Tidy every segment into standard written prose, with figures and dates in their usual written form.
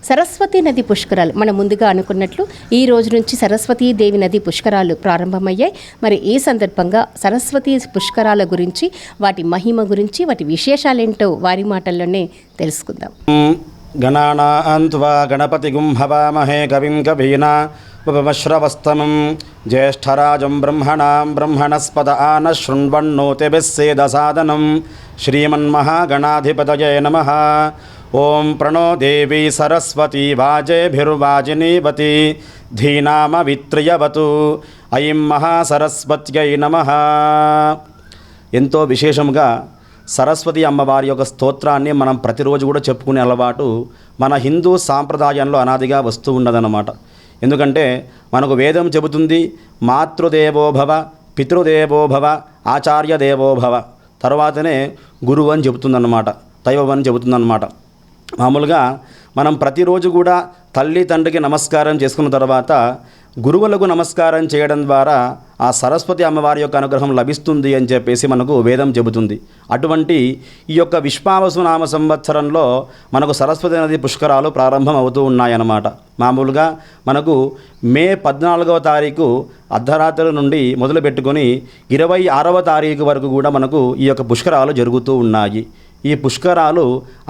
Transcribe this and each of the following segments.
సరస్వతీ నది పుష్కరాలు మనం ముందుగా అనుకున్నట్లు ఈ రోజు నుంచి సరస్వతీ దేవి నది పుష్కరాలు ప్రారంభమయ్యాయి. మరి ఈ సందర్భంగా సరస్వతీ పుష్కరాల గురించి, వాటి మహిమ గురించి, వాటి విశేషాలేంటో వారి మాటల్లోనే తెలుసుకుందాం. గణానాన్త్వా గణపతిగుం హవామహే కవిం కవీనా ఉపమశ్రవస్తమం జ్యేష్ఠరాజం బ్రహ్మణాం బ్రహ్మణస్పద ఆన శృణ్వన్నోతిభిస్సేదసాదనం శ్రీమన్మహాగణాధిపతయే నమః. ఓం ప్రణో దేవీ సరస్వతీ వాజేభిర్వాజినీవతి ధీనామవిత్రియవతు ఐం మహాసరస్వత్యై నమః. ఎంతో విశేషముగా సరస్వతి అమ్మవారి యొక్క స్తోత్రాన్ని మనం ప్రతిరోజు కూడా చెప్పుకునే అలవాటు మన హిందూ సాంప్రదాయంలో అనాదిగా వస్తూ ఉన్నదన్నమాట. ఎందుకంటే మనకు వేదం చెబుతుంది, మాతృదేవోభవ, పితృదేవోభవ, ఆచార్యదేవోభవ, తర్వాతనే గురువు అని చెబుతుందన్నమాట, దైవం అని చెబుతుందన్నమాట. మామూలుగా మనం ప్రతిరోజు కూడా తల్లి తండ్రికి నమస్కారం చేసుకున్న తర్వాత గురువులకు నమస్కారం చేయడం ద్వారా ఆ సరస్వతి అమ్మవారి యొక్క అనుగ్రహం లభిస్తుంది అని చెప్పేసి మనకు వేదం చెబుతుంది. అటువంటి ఈ యొక్క విశ్వావసునామ సంవత్సరంలో మనకు సరస్వతి నది పుష్కరాలు ప్రారంభం అవుతూ ఉన్నాయన్నమాట. మామూలుగా మనకు మే 14వ తారీఖు అర్ధరాత్రి నుండి మొదలుపెట్టుకొని 26వ తారీఖు వరకు కూడా మనకు ఈ యొక్క పుష్కరాలు జరుగుతూ ఉన్నాయి. ఈ పుష్కరాలు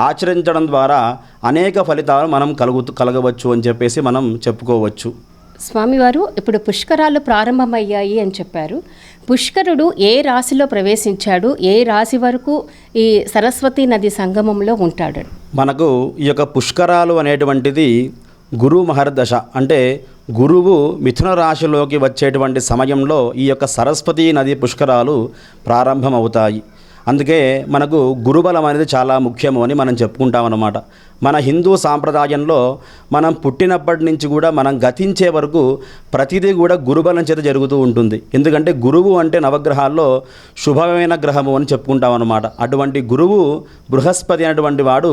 ఆచరించడం ద్వారా అనేక ఫలితాలు మనం కలగవచ్చు అని చెప్పేసి మనం చెప్పుకోవచ్చు. స్వామివారు ఇప్పుడు పుష్కరాలు ప్రారంభమయ్యాయి అని చెప్పారు. పుష్కరుడు ఏ రాశిలో ప్రవేశించాడు, ఏ రాశి వరకు ఈ సరస్వతి నది సంగమంలో ఉంటాడు? మనకు ఈ యొక్క పుష్కరాలు అనేటువంటిది గురు మహర్దశ, అంటే గురువు మిథున రాశిలోకి వచ్చేటువంటి సమయంలో ఈ యొక్క సరస్వతి నది పుష్కరాలు ప్రారంభమవుతాయి. అందుకే మనకు గురుబలం అనేది చాలా ముఖ్యము అని మనం చెప్పుకుంటాం అన్నమాట. మన హిందూ సాంప్రదాయంలో మనం పుట్టినప్పటి నుంచి కూడా మనం గతించే వరకు ప్రతిదీ కూడా గురుబలం చేత జరుగుతూ ఉంటుంది. ఎందుకంటే గురువు అంటే నవగ్రహాల్లో శుభమైన గ్రహము అని చెప్పుకుంటాం అన్నమాట. అటువంటి గురువు బృహస్పతి అనేటువంటి వాడు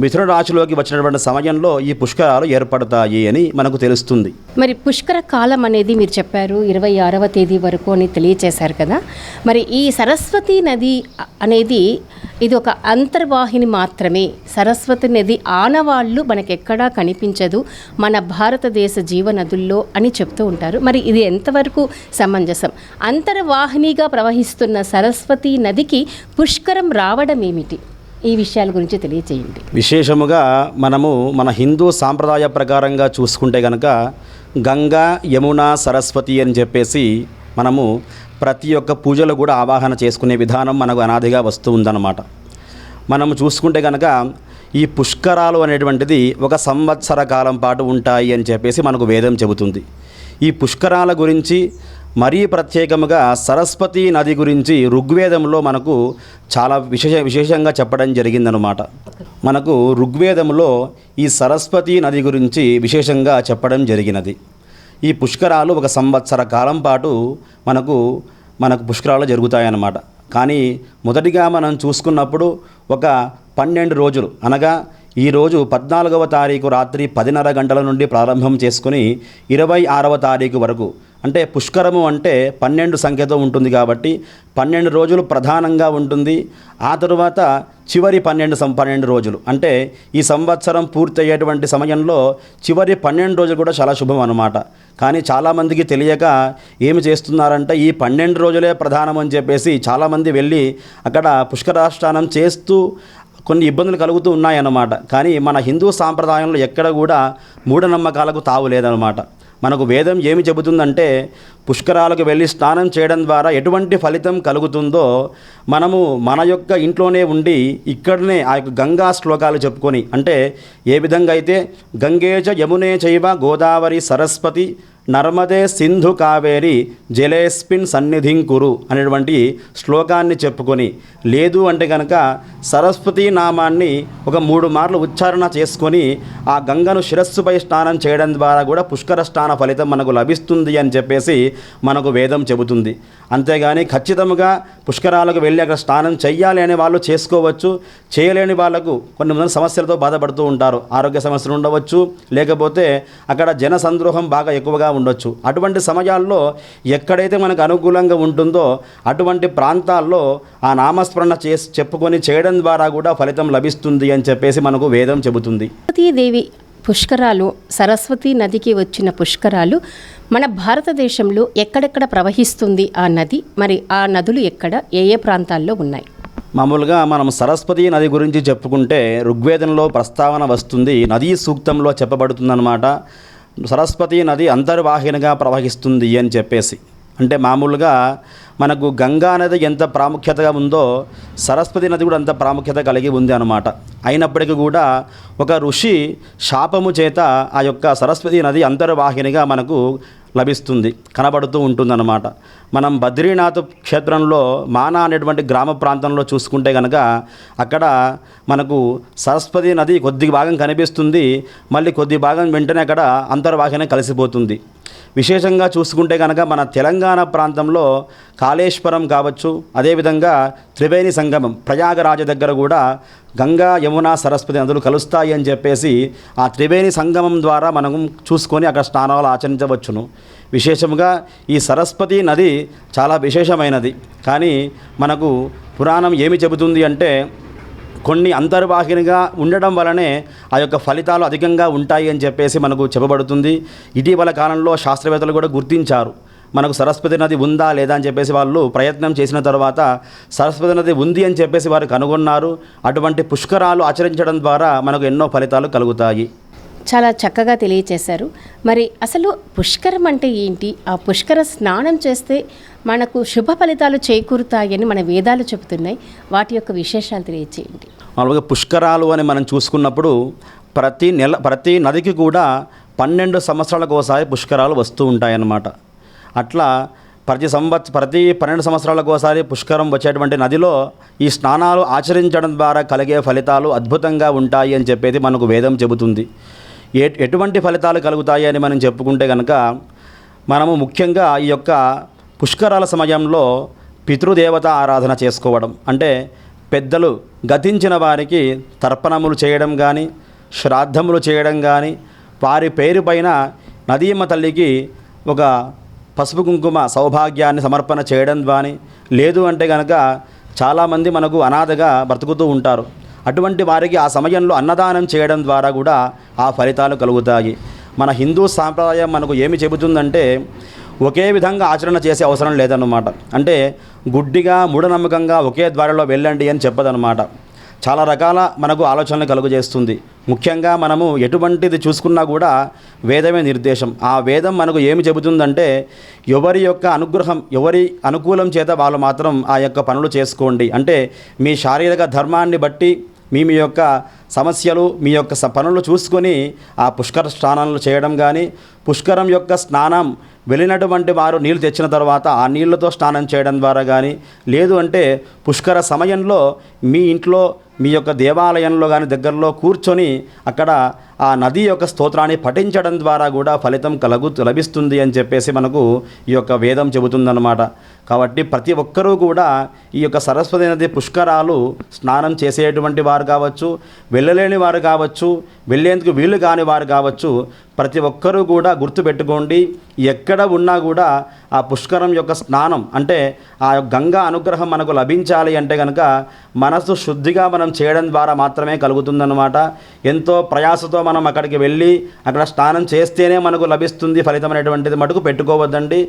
మిథున రాశిలోకి వచ్చినటువంటి సమయంలో ఈ పుష్కరాలు ఏర్పడతాయి అని మనకు తెలుస్తుంది. మరి పుష్కర కాలం అనేది మీరు చెప్పారు 26వ తేదీ వరకు అని తెలియచేశారు కదా. మరి ఈ సరస్వతి నది అనేది ఇది ఒక అంతర్వాహిని మాత్రమే. సరస్వతి నది ఆనవాళ్ళు మనకెక్కడా కనిపించదు మన భారతదేశ జీవనదుల్లో అని చెప్తూ ఉంటారు. మరి ఇది ఎంతవరకు సమంజసం? అంతర్వాహినిగా ప్రవహిస్తున్న సరస్వతి నదికి పుష్కరం రావడం ఏమిటి? ఈ విషయాల గురించి తెలియచేయండి. విశేషముగా మనము మన హిందూ సాంప్రదాయ ప్రకారంగా చూసుకుంటే కనుక గంగా, యమున, సరస్వతి అని చెప్పేసి మనము ప్రతి ఒక్క పూజలు కూడా ఆవాహన చేసుకునే విధానం మనకు అనాదిగా వస్తూ ఉందన్నమాట. మనము చూసుకుంటే కనుక ఈ పుష్కరాలు అనేటువంటిది ఒక సంవత్సర కాలం పాటు ఉంటాయి అని చెప్పేసి మనకు వేదం చెబుతుంది. ఈ పుష్కరాల గురించి మరీ ప్రత్యేకముగా సరస్వతి నది గురించి ఋగ్వేదంలో మనకు చాలా విశేషంగా చెప్పడం జరిగిందనమాట. మనకు ఋగ్వేదంలో ఈ సరస్వతి నది గురించి విశేషంగా చెప్పడం జరిగినది. ఈ పుష్కరాలు ఒక సంవత్సర కాలం పాటు మనకు పుష్కరాలు జరుగుతాయన్నమాట. కానీ మొదటిగా మనం చూసుకున్నప్పుడు ఒక 12 రోజులు, అనగా ఈరోజు 14వ తారీఖు రాత్రి 10:30 గంటల నుండి ప్రారంభం చేసుకుని 26వ తారీఖు వరకు, అంటే పుష్కరము అంటే 12 సంఖ్యతో ఉంటుంది కాబట్టి 12 రోజులు ప్రధానంగా ఉంటుంది. ఆ తరువాత చివరి 12 రోజులు, అంటే ఈ సంవత్సరం పూర్తయ్యేటువంటి సమయంలో చివరి 12 రోజులు కూడా చాలా శుభం అన్నమాట. కానీ చాలామందికి తెలియక ఏమి చేస్తున్నారంటే ఈ 12 రోజులే ప్రధానం అని చెప్పేసి చాలామంది వెళ్ళి అక్కడ పుష్కరాష్టానం చేస్తూ కొన్ని ఇబ్బందులు కలుగుతూ ఉన్నాయన్నమాట. కానీ మన హిందూ సాంప్రదాయంలో ఎక్కడ కూడా మూఢనమ్మకాలకు తావు లేదన్నమాట. మనకు వేదం ఏమి చెబుతుందంటే పుష్కరాలకు వెళ్ళి స్నానం చేయడం ద్వారా ఎటువంటి ఫలితం కలుగుతుందో మనము మన యొక్క ఇంట్లోనే ఉండి ఇక్కడనే ఆ యొక్క గంగా శ్లోకాలు చెప్పుకొని, అంటే ఏ విధంగా అయితే గంగేచ యమునే చైవ గోదావరి సరస్వతి నర్మదే సింధు కావేరి జలేస్మిన్ సన్నిధిం కురు అనేటువంటి శ్లోకాన్ని చెప్పుకొని, లేదు అంటే కనుక సరస్వతి నామాన్ని ఒక 3 మార్లు ఉచ్చారణ చేసుకొని ఆ గంగను శిరస్సుపై స్నానం చేయడం ద్వారా కూడా పుష్కర స్నాన ఫలితం మనకు లభిస్తుంది అని చెప్పేసి మనకు వేదం చెబుతుంది. అంతేగాని ఖచ్చితంగా పుష్కరాలకు వెళ్ళి అక్కడ స్నానం చెయ్యాలి అనే వాళ్ళు చేసుకోవచ్చు. చేయలేని వాళ్ళకు కొన్ని సమస్యలతో బాధపడుతూ ఉంటారు. ఆరోగ్య సమస్యలు ఉండవచ్చు, లేకపోతే అక్కడ జన సంద్రోహం బాగా ఎక్కువగా ఉండొచ్చు. అటువంటి సమయాల్లో ఎక్కడైతే మనకు అనుకూలంగా ఉంటుందో అటువంటి ప్రాంతాల్లో ఆ నామస్మరణ చెప్పుకొని చేయడం ద్వారా కూడా ఫలితం లభిస్తుంది అని చెప్పేసి మనకు వేదం చెబుతుంది. సరస్వతీదేవి పుష్కరాలు, సరస్వతి నదికి వచ్చిన పుష్కరాలు మన భారతదేశంలో ఎక్కడెక్కడ ప్రవహిస్తుంది ఆ నది, మరి ఆ నదులు ఎక్కడ, ఏ ఏ ప్రాంతాల్లో ఉన్నాయి? మామూలుగా మనం సరస్వతి నది గురించి చెప్పుకుంటే ఋగ్వేదంలో ప్రస్తావన వస్తుంది, నదీ సూక్తంలో చెప్పబడుతుందన్నమాట. సరస్వతి నది అంతర్వాహినిగా ప్రవహిస్తుంది అని చెప్పేసి. అంటే మామూలుగా మనకు గంగా నది ఎంత ప్రాముఖ్యతగా ఉందో సరస్వతి నది కూడా అంత ప్రాముఖ్యత కలిగి ఉంది అన్నమాట. అయినప్పటికీ కూడా ఒక ఋషి శాపము చేత ఆ యొక్క సరస్వతి నది అంతర్వాహినిగా మనకు లభిస్తుంది, కనబడుతూ ఉంటుందన్నమాట. మనం బద్రీనాథ్ క్షేత్రంలో మానా అనేటువంటి గ్రామ ప్రాంతంలో చూసుకుంటే కనుక అక్కడ మనకు సరస్వతి నది కొద్ది భాగం కనిపిస్తుంది, మళ్ళీ కొద్ది భాగం వెంటనే అక్కడ అంతర్వాహిని కలిసిపోతుంది. విశేషంగా చూసుకుంటే కనుక మన తెలంగాణ ప్రాంతంలో కాళేశ్వరం కావచ్చు, అదేవిధంగా త్రివేణి సంగమం ప్రయాగరాజ దగ్గర కూడా గంగా, యమున, సరస్వతి నదులు కలుస్తాయి అని చెప్పేసి ఆ త్రివేణి సంగమం ద్వారా మనం చూసుకొని అక్కడ స్నానాలు ఆచరించవచ్చును. విశేషంగా ఈ సరస్వతి నది చాలా విశేషమైనది. కానీ మనకు పురాణం ఏమి చెబుతుంది అంటే కొన్ని అంతర్వాహినిగా ఉండడం వలనే ఆ యొక్క ఫలితాలు అధికంగా ఉంటాయి అని చెప్పేసి మనకు చెప్పబడుతుంది. ఇటీవల కాలంలో శాస్త్రవేత్తలు కూడా గుర్తించారు, మనకు సరస్వతి నది ఉందా లేదా అని చెప్పేసి వాళ్ళు ప్రయత్నం చేసిన తర్వాత సరస్వతి నది ఉంది అని చెప్పేసి వారు కనుగొన్నారు. అటువంటి పుష్కరాలు ఆచరించడం ద్వారా మనకు ఎన్నో ఫలితాలు కలుగుతాయి. చాలా చక్కగా తెలియచేశారు. మరి అసలు పుష్కరం అంటే ఏంటి? ఆ పుష్కర స్నానం చేస్తే మనకు శుభ ఫలితాలు చేకూరుతాయని మన వేదాలు చెబుతున్నాయి. వాటి యొక్క విశేషాలు తెలియచేయండి. మామూలుగా పుష్కరాలు అని మనం చూసుకున్నప్పుడు ప్రతి నదికి కూడా 12 సంవత్సరాలకు ఒకసారి పుష్కరాలు వస్తూ ఉంటాయన్నమాట. అట్లా ప్రతి 12 సంవత్సరాలకు ఒకసారి పుష్కరం వచ్చేటువంటి నదిలో ఈ స్నానాలు ఆచరించడం ద్వారా కలిగే ఫలితాలు అద్భుతంగా ఉంటాయి అని చెప్పేది మనకు వేదం చెబుతుంది. ఎటువంటి ఫలితాలు కలుగుతాయి అని మనం చెప్పుకుంటే కనుక మనము ముఖ్యంగా ఈ యొక్క పుష్కరాల సమయంలో పితృదేవత ఆరాధన చేసుకోవడం, అంటే పెద్దలు గతించిన వారికి తర్పణములు చేయడం కానీ, శ్రాద్ధములు చేయడం కానీ, వారి పేరు పైన నదీమ తల్లికి ఒక పసుపు కుంకుమ సౌభాగ్యాన్ని సమర్పణ చేయడం కానీ, లేదు అంటే కనుక చాలామంది మనకు అనాథగా బ్రతుకుతూ ఉంటారు. అటువంటి వారికి ఆ సమయంలో అన్నదానం చేయడం ద్వారా కూడా ఆ ఫలితాలు కలుగుతాయి. మన హిందూ సాంప్రదాయం మనకు ఏమి చెబుతుందంటే ఒకే విధంగా ఆచరణ చేసే అవసరం లేదన్నమాట. అంటే గుడ్డిగా మూఢనమ్మకంగా ఒకే ద్వారలో వెళ్ళండి అని చెప్పదన్నమాట. చాలా రకాల మనకు ఆలోచనలు కలుగజేస్తుంది. ముఖ్యంగా మనము ఎటువంటిది చూసుకున్నా కూడా వేదమే నిర్దేశం. ఆ వేదం మనకు ఏమి చెబుతుందంటే ఎవరి యొక్క అనుగ్రహం, ఎవరి అనుకూలం చేత వాళ్ళు మాత్రం ఆ యొక్క పనులు చేసుకోండి. అంటే మీ శారీరక ధర్మాన్ని బట్టి మీ యొక్క సమస్యలు, మీ యొక్క పనులు చూసుకొని ఆ పుష్కర స్నానాలు చేయడం కానీ, పుష్కరం యొక్క స్నానం వెళ్ళినటువంటి వారు నీళ్ళు తెచ్చిన తర్వాత ఆ నీళ్ళతో స్నానం చేయడం ద్వారా కానీ, లేదు అంటే పుష్కర సమయంలో మీ ఇంట్లో మీ యొక్క దేవాలయంలో కానీ దగ్గరలో కూర్చొని అక్కడ ఆ నది యొక్క స్తోత్రాన్ని పఠించడం ద్వారా కూడా ఫలితం లభిస్తుంది అని చెప్పేసి మనకు ఈ యొక్క వేదం చెబుతుందన్నమాట. కాబట్టి ప్రతి ఒక్కరూ కూడా ఈ యొక్క సరస్వతి నది పుష్కరాలు స్నానం చేసేటువంటి వారు కావచ్చు, వెళ్ళలేని వారు కావచ్చు, వెళ్ళేందుకు వీలు కాని వారు కావచ్చు, ప్రతి ఒక్కరూ కూడా గుర్తుపెట్టుకోండి, ఎక్కడ ఉన్నా కూడా ఆ పుష్కరం యొక్క స్నానం అంటే ఆ గంగా అనుగ్రహం మనకు లభించాలి అంటే కనుక మనసు శుద్ధిగా మనం చేయడం ద్వారా మాత్రమే కలుగుతుందన్నమాట. ఎంతో ప్రయాసతో మనం అక్కడికి వెళ్ళి అక్కడ స్నానం చేస్తేనే మనకు లభిస్తుంది ఫలితం అనేటువంటిది మటుకు పెట్టుకోవద్దండి.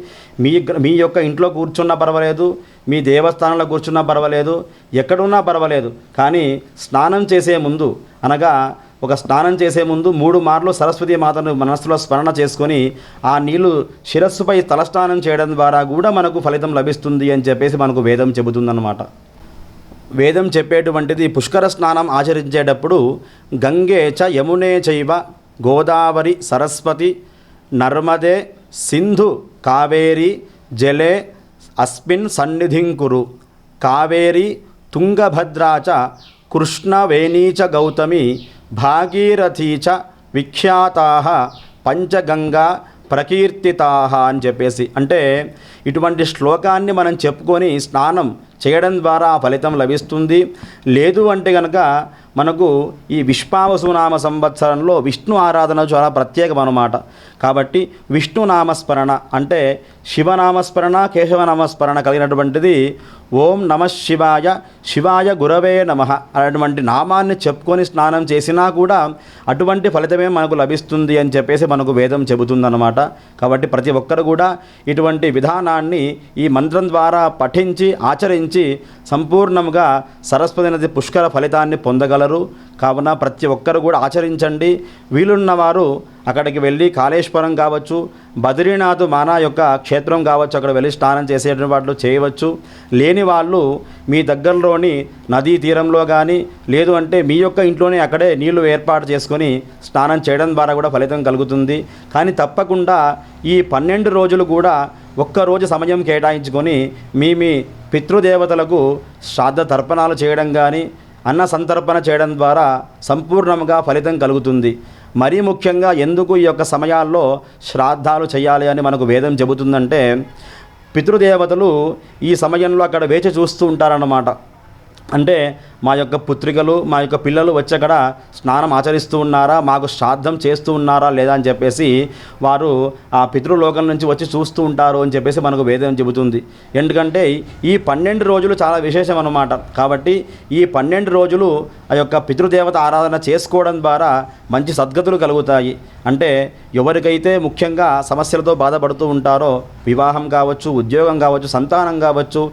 మీ యొక్క ఇంట్లో కూర్చున్నా పర్వాలేదు, మీ దేవస్థానంలో కూర్చున్నా పర్వాలేదు, ఎక్కడున్నా పర్వాలేదు, కానీ స్నానం చేసే ముందు అనగా ఒక స్నానం చేసే ముందు 3 మార్లు సరస్వతి మాతను మనస్సులో స్మరణ చేసుకొని ఆ నీళ్లు శిరస్సుపై తలస్నానం చేయడం ద్వారా కూడా మనకు ఫలితం లభిస్తుంది అని చెప్పేసి మనకు వేదం చెబుతుందన్నమాట. వేదం చెప్పేటువంటిది పుష్కర స్నానం ఆచరించేటప్పుడు గంగే చ యమునే చైవ గోదావరి సరస్వతి నర్మదే సింధు కావేరి జలే అస్మిన్ సన్నిధిం కురు కావేరి తుంగభద్రా చ కృష్ణవేణీ చ గౌతమి భాగీరథీ చ విఖ్యాతాః పంచగంగా ప్రకీర్తితాః అని చెప్పేసి, అంటే ఇటువంటి శ్లోకాన్ని మనం చెప్పుకొని స్నానం చేయడం ద్వారా ఆ ఫలితం లభిస్తుంది. లేదు అంటే కనుక మనకు ఈ విశ్వావసునామ సంవత్సరంలో విష్ణు ఆరాధన చాలా ప్రత్యేకం అన్నమాట. కాబట్టి విష్ణు నామస్మరణ అంటే శివనామస్మరణ, కేశవనామస్మరణ కలిగినటువంటిది ఓం నమ శివాయ, శివాయ గురవే నమః అనేటువంటి నామాన్ని చెప్పుకొని స్నానం చేసినా కూడా అటువంటి ఫలితమే మనకు లభిస్తుంది అని చెప్పేసి మనకు వేదం చెబుతుందన్నమాట. కాబట్టి ప్రతి ఒక్కరు కూడా ఇటువంటి విధానాన్ని ఈ మంత్రం ద్వారా పఠించి ఆచరించి సంపూర్ణంగా సరస్వతి నది పుష్కర ఫలితాన్ని పొందగలరు. కావున ప్రతి ఒక్కరు కూడా ఆచరించండి. వీలున్నవారు అక్కడికి వెళ్ళి కాళేశ్వరం కావచ్చు, బద్రీనాథ్ మానా యొక్క క్షేత్రం కావచ్చు, అక్కడ వెళ్ళి స్నానం చేసేటువంటి వాటిలో చేయవచ్చు. లేని వాళ్ళు మీ దగ్గరలోని నదీ తీరంలో కానీ లేదు అంటే మీ యొక్క ఇంట్లోనే అక్కడే నీళ్లు ఏర్పాటు చేసుకొని స్నానం చేయడం ద్వారా కూడా ఫలితం కలుగుతుంది. కానీ తప్పకుండా ఈ 12 రోజులు కూడా ఒక్కరోజు సమయం కేటాయించుకొని మీ పితృదేవతలకు శ్రాద్ధ తర్పణాలు చేయడం కానీ అన్న సంతర్పణ చేయడం ద్వారా సంపూర్ణంగా ఫలితం కలుగుతుంది. మరీ ముఖ్యంగా ఎందుకు ఈ యొక్క సమయాల్లో శ్రాద్ధాలు చేయాలి అని మనకు వేదం చెబుతుందంటే, పితృదేవతలు ఈ సమయంలో అక్కడ వేచి చూస్తూ ఉంటారన్నమాట. అంటే మా యొక్క పుత్రికలు, మా యొక్క పిల్లలు వచ్చి అక్కడ స్నానం ఆచరిస్తూ ఉన్నారా, మాకు శ్రాద్ధం చేస్తూ ఉన్నారా లేదా అని చెప్పేసి వారు ఆ పితృలోకం నుంచి వచ్చి చూస్తూ ఉంటారు అని చెప్పేసి మనకు వేదం చెబుతుంది. ఎందుకంటే ఈ 12 రోజులు చాలా విశేషం అన్నమాట. కాబట్టి ఈ 12 రోజులు ఆ యొక్క పితృదేవత ఆరాధన చేసుకోవడం ద్వారా మంచి సద్గతులు కలుగుతాయి. అంటే ఎవరికైతే ముఖ్యంగా సమస్యలతో బాధపడుతూ ఉంటారో, వివాహం కావచ్చు, ఉద్యోగం కావచ్చు, సంతానం కావచ్చు,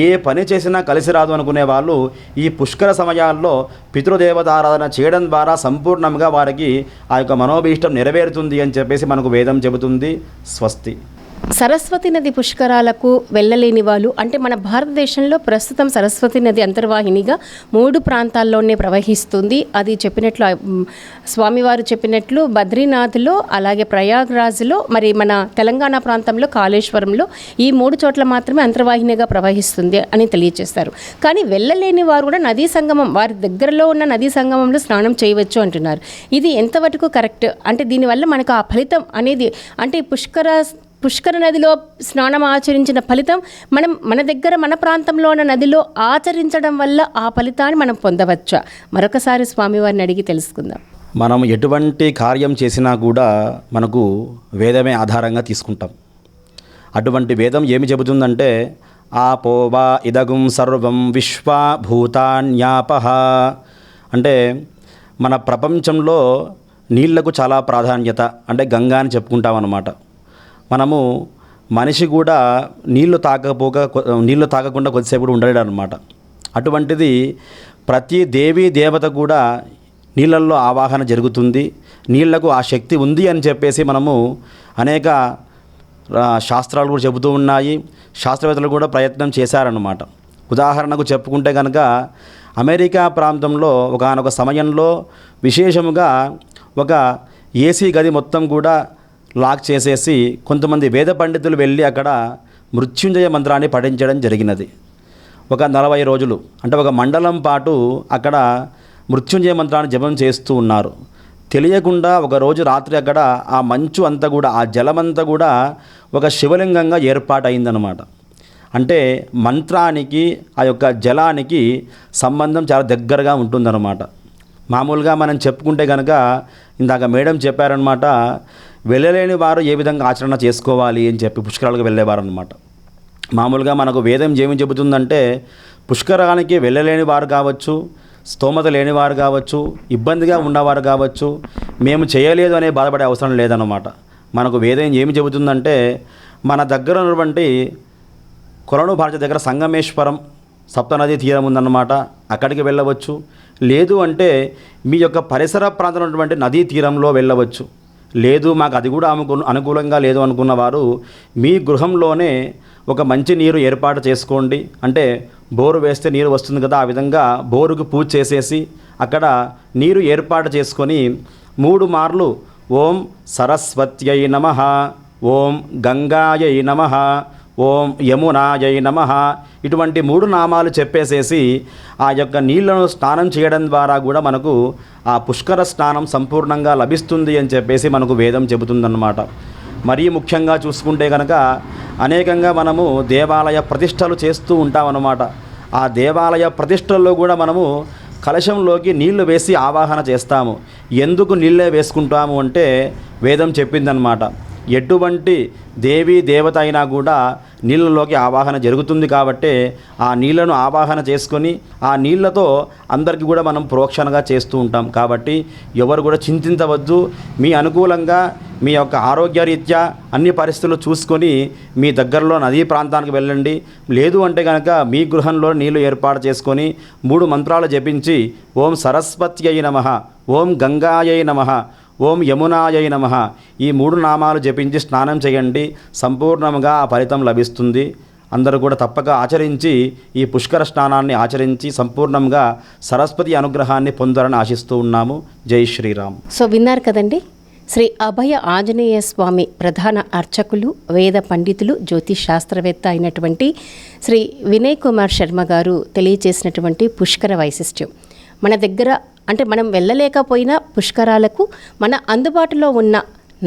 ఏ పని చేసినా కలిసి రాదు అనుకునే వాళ్ళు ఈ పుష్కర సమయాల్లో పితృదేవత ఆరాధన చేయడం ద్వారా సంపూర్ణంగా వారికి ఆ యొక్క మనోభీష్టం నెరవేరుతుంది అని చెప్పేసి మనకు వేదం చెబుతుంది. స్వస్తి. సరస్వతి నది పుష్కరాలకు వెళ్ళలేని వాళ్ళు, అంటే మన భారతదేశంలో ప్రస్తుతం సరస్వతి నది అంతర్వాహినిగా 3 ప్రాంతాల్లోనే ప్రవహిస్తుంది. అది చెప్పినట్లు స్వామివారు చెప్పినట్లు బద్రీనాథ్లో, అలాగే ప్రయాగ్రాజ్లో, మరి మన తెలంగాణ ప్రాంతంలో కాళేశ్వరంలో ఈ 3 చోట్ల మాత్రమే అంతర్వాహినిగా ప్రవహిస్తుంది అని తెలియజేస్తారు. కానీ వెళ్ళలేని వారు కూడా నదీ సంగమం, వారి దగ్గరలో ఉన్న నదీ సంగమంలో స్నానం చేయవచ్చు అంటున్నారు. ఇది ఎంతవరకు కరెక్ట్? అంటే దీనివల్ల మనకు ఆ ఫలితం అనేది, అంటే పుష్కర నదిలో స్నానం ఆచరించిన ఫలితం మన దగ్గర మన ప్రాంతంలో ఉన్న నదిలో ఆచరించడం వల్ల ఆ ఫలితాన్ని మనం పొందవచ్చా? మరొకసారి స్వామివారిని అడిగి తెలుసుకుందాం. మనం ఎటువంటి కార్యం చేసినా కూడా మనకు వేదమే ఆధారంగా తీసుకుంటాం. అటువంటి వేదం ఏమి చెబుతుందంటే, ఆపోవా ఇదగుం సర్వం విశ్వభూతాన్యాపహ అంటే మన ప్రపంచంలో నీళ్లకు చాలా ప్రాధాన్యత, అంటే గంగా అని చెప్పుకుంటాం అన్నమాట. మనము మనిషి కూడా నీళ్లు తాగకుండా కొద్దిసేపు కూడా ఉండలేడు అనమాట. అటువంటిది ప్రతి దేవీ దేవత కూడా నీళ్ళల్లో ఆవాహన జరుగుతుంది. నీళ్లకు ఆ శక్తి ఉంది అని చెప్పేసి మనము అనేక శాస్త్రాలు కూడా చెబుతూ ఉన్నాయి. శాస్త్రవేత్తలు కూడా ప్రయత్నం చేశారన్నమాట. ఉదాహరణకు చెప్పుకుంటే కనుక అమెరికా ప్రాంతంలో ఒకానొక సమయంలో విశేషముగా ఒక ఏసీ గది మొత్తం కూడా లాక్ చేసేసి కొంతమంది వేద పండితులు వెళ్ళి అక్కడ మృత్యుంజయ మంత్రాన్ని పఠించడం జరిగినది. ఒక 40 రోజులు, అంటే ఒక మండలం పాటు అక్కడ మృత్యుంజయ మంత్రాన్ని జపం చేస్తూ ఉన్నారు. తెలియకుండా ఒక రోజు రాత్రి అక్కడ ఆ మంచు అంతా కూడా, ఆ జలమంతా కూడా ఒక శివలింగంగా ఏర్పాటైందనమాట. అంటే మంత్రానికి ఆ యొక్క జలానికి సంబంధం చాలా దగ్గరగా ఉంటుందన్నమాట. మామూలుగా మనం చెప్పుకుంటే కనుక ఇందాక మేడం చెప్పారనమాట, వెళ్ళలేని వారు ఏ విధంగా ఆచరణ చేసుకోవాలి అని చెప్పి పుష్కరాలకు వెళ్ళేవారు అనమాట. మామూలుగా మనకు వేదం ఏమి చెబుతుందంటే, పుష్కరానికి వెళ్ళలేని వారు కావచ్చు, స్తోమత లేనివారు కావచ్చు, ఇబ్బందిగా ఉన్నవారు కావచ్చు, మేము చేయలేదు అనే బాధపడే అవసరం లేదన్నమాట. మనకు వేదం ఏమి చెబుతుందంటే, మన దగ్గర ఉన్నటువంటి కొలను భారత దగ్గర సంగమేశ్వరం సప్తనది తీరం ఉందన్నమాట, అక్కడికి వెళ్ళవచ్చు. లేదు అంటే మీ యొక్క పరిసర ప్రాంతంలో ఉన్నటువంటి నదీ తీరంలో వెళ్ళవచ్చు. లేదు మాకు అది కూడా అనుకూలంగా లేదు అనుకున్న వారు మీ గృహంలోనే ఒక మంచి నీరు ఏర్పాటు చేసుకోండి. అంటే బోరు వేస్తే నీరు వస్తుంది కదా, ఆ విధంగా బోరుకు పూజ చేసేసి అక్కడ నీరు ఏర్పాటు చేసుకొని 3 మార్లు ఓం సరస్వత్యై నమః, ఓం గంగాయై నమః, ఓం యమునాయై నమః ఇటువంటి 3 నామాలు చెప్పేసేసి ఆ యొక్క నీళ్లను స్నానం చేయడం ద్వారా కూడా మనకు ఆ పుష్కర స్నానం సంపూర్ణంగా లభిస్తుంది అని చెప్పేసి మనకు వేదం చెబుతుందన్నమాట. మరీ ముఖ్యంగా చూసుకుంటే కనుక అనేకంగా మనము దేవాలయ ప్రతిష్టలు చేస్తూ ఉంటామన్నమాట. ఆ దేవాలయ ప్రతిష్టల్లో కూడా మనము కలశంలోకి నీళ్లు వేసి ఆవాహన చేస్తాము. ఎందుకు నీళ్ళే వేసుకుంటాము అంటే వేదం చెప్పిందనమాట. ఎటువంటి దేవీ దేవత అయినా కూడా నీళ్ళలోకి ఆవాహన జరుగుతుంది కాబట్టి ఆ నీళ్లను ఆవాహన చేసుకొని ఆ నీళ్లతో అందరికీ కూడా మనం ప్రోక్షణగా చేస్తూ ఉంటాం. కాబట్టి ఎవరు కూడా చింతించవద్దు. మీ అనుకూలంగా మీ యొక్క ఆరోగ్యరీత్యా అన్ని పరిస్థితులు చూసుకొని మీ దగ్గరలో నదీ ప్రాంతానికి వెళ్ళండి. లేదు అంటే కనుక మీ గృహంలో నీళ్లు ఏర్పాటు చేసుకొని 3 మంత్రాలు జపించి ఓం సరస్వత్యై నమః, ఓం గంగాయై నమః, ఓం యమునాయై నమః ఈ 3 నామాలు జపించి స్నానం చేయండి. సంపూర్ణంగా ఆ ఫలితం లభిస్తుంది. అందరూ కూడా తప్పక ఆచరించి ఈ పుష్కర స్నానాన్ని ఆచరించి సంపూర్ణంగా సరస్వతి అనుగ్రహాన్ని పొందాలని ఆశిస్తూ ఉన్నాము. జై శ్రీరామ్. సో విన్నారు కదండి, శ్రీ అభయ ఆంజనేయ స్వామి ప్రధాన అర్చకులు, వేద పండితులు, జ్యోతిష్ శాస్త్రవేత్త అయినటువంటి శ్రీ వినయ్ కుమార్ శర్మ గారు తెలియచేసినటువంటి పుష్కర వైశిష్ట్యం. మన దగ్గర అంటే మనం వెళ్ళలేకపోయినా పుష్కరాలకు మన అందుబాటులో ఉన్న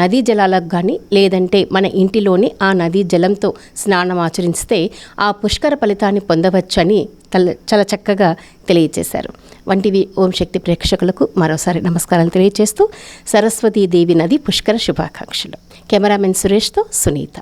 నదీ జలాలకు కానీ లేదంటే మన ఇంటిలోని ఆ నదీ జలంతో స్నానం ఆచరిస్తే ఆ పుష్కర ఫలితాన్ని పొందవచ్చని చాలా చక్కగా తెలియజేశారు. వంటివి ఓం శక్తి ప్రేక్షకులకు మరోసారి నమస్కారాలు తెలియజేస్తూ సరస్వతీదేవి నది పుష్కర శుభాకాంక్షలు. కెమెరామెన్ సురేష్తో సునీత.